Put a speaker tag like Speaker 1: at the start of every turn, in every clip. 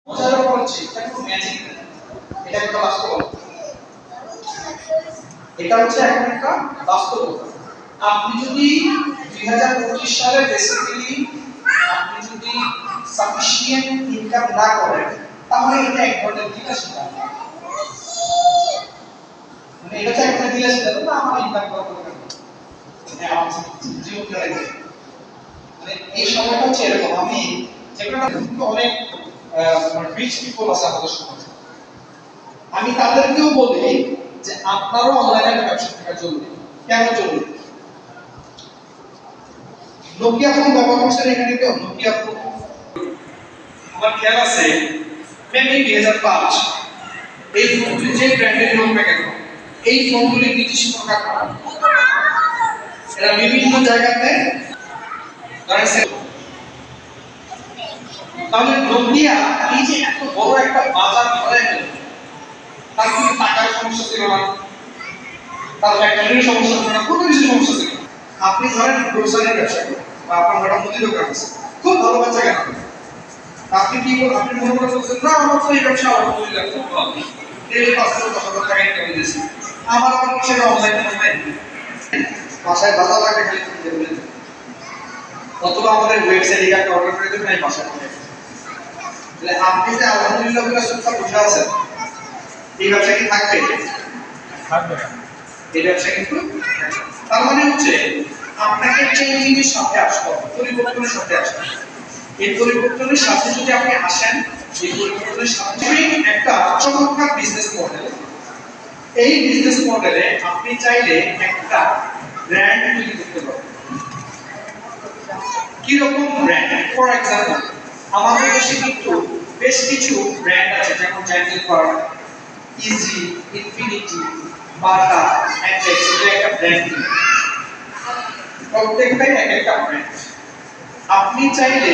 Speaker 1: মজার ব্যাপার হচ্ছে এটা কোনো ম্যাজিক না, এটা একটা বাস্তবতা। এটা হচ্ছে এখন একটা বাস্তবতা। আপনি যদি 2025 সালে বেসিক্যালি আপনি যদি সাফিসিয়েন্ট ইনকাম না করেন তাহলে এটা এক ধরনের বিলাসিতা। মানে এটা তো একটা বিলাসিতা না, আমার ইনকাম করা দরকার নেই, হ্যাঁ আমার জীবন চলে যাবে। মানে এই সময়টা হচ্ছে এরকম। আমি যেগুলো অনেক রিচ পিপল আছে আমাদের সমাজে, আমি তাদেরকেও বলি যে আপনারও অনলাইনে ব্যবসা থাকা জরুরি। কেন জরুরি? নোকিয়া ফোন ব্যবহার করছেন এখানে কেউ? নোকিয়া ফোন আমার খেয়াল আছে মেবি 2005 এই ফোনগুলি যে ব্র্যান্ডের হোক না কেন, এই ফোনগুলি ব্রিটিশ প্রকার করা, এরা বিভিন্ন জায়গাতে দাঁড়াইছে। তাহলে নোকিয়া এই যে এত বড় একটা বাজার ধরে গেল, তার কিন্তু টাকার সমস্যা ছিল না, তার ফ্যাক্টরির সমস্যা ছিল না, কোনো কিছু সমস্যা ছিল না। আপনি ধরেন গ্রোসারির ব্যবসা করেন বা আপনার ঘরে মুদি দোকান আছে, খুব ভালো বাচ্চা কেন আপনি কি করবেন? আপনি মনে করে বলছেন না আমার তো এই ব্যবসা আমার মুদি দোকান খুব ভালো, ডেলি 5,000 টাকা ইনকাম দিয়েছি, আমার আবার কিসের অনলাইনে বাসায় বাজার লাগে খালি কিনতে বলে, অথবা আমাদের ওয়েবসাইটে একটা অর্ডার করে দেবেন এই বাসায় পৌঁছে যাবে। তাহলে আপনি যে আলহামদুলিল্লাহ বলে সুস্থ বসে আছেন, এই ব্যবসা কি থাকবে? থাকবে না। এই ব্যবসা কিন্তু তার মানে হচ্ছে আপনাকে চেঞ্জিং এর সাথে আসতে হবে, পরিবর্তনের সাথে আসতে হবে। এই পরিবর্তনের সাথে যদি আপনি আসেন, এই পরিবর্তনের সাথে একটা চমৎকার বিজনেস মডেল, এই বিজনেস মডেলে আপনি চাইলে একটা ব্র্যান্ড তৈরি করতে পারবেন। কি রকম ব্র্যান্ড? ফর এক্সাম্পল আমাদের দেশে কিন্তু বেশ কিছু ব্র্যান্ড আছে, যেমন জ্যাকেল পার্ক, ইজি, ইনফিনিটি, বাটা, অ্যান্ডেক্স, এটা একটা ব্র্যান্ড। প্রত্যেকটাই এক একটা ব্র্যান্ড। আপনি চাইলে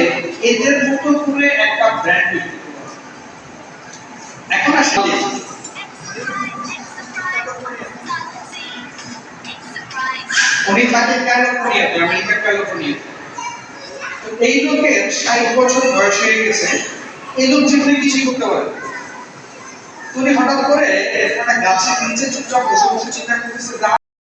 Speaker 1: এদের মতো করে একটা ব্র্যান্ড তৈরি করতে পারেন। এখন আসলে উনি থাকে ক্যালিফোর্নিয়াতে, আমেরিকার ক্যালিফোর্নিয়াতে। তো এই লোকের 60 বছর বয়স হয়ে গেছে, এই লোক জীবনে কিছুই করতে পারে। তুমি হঠাৎ করে একটা গাছের নিচে চুপচাপ বসে বসে চিন্তা করতেছে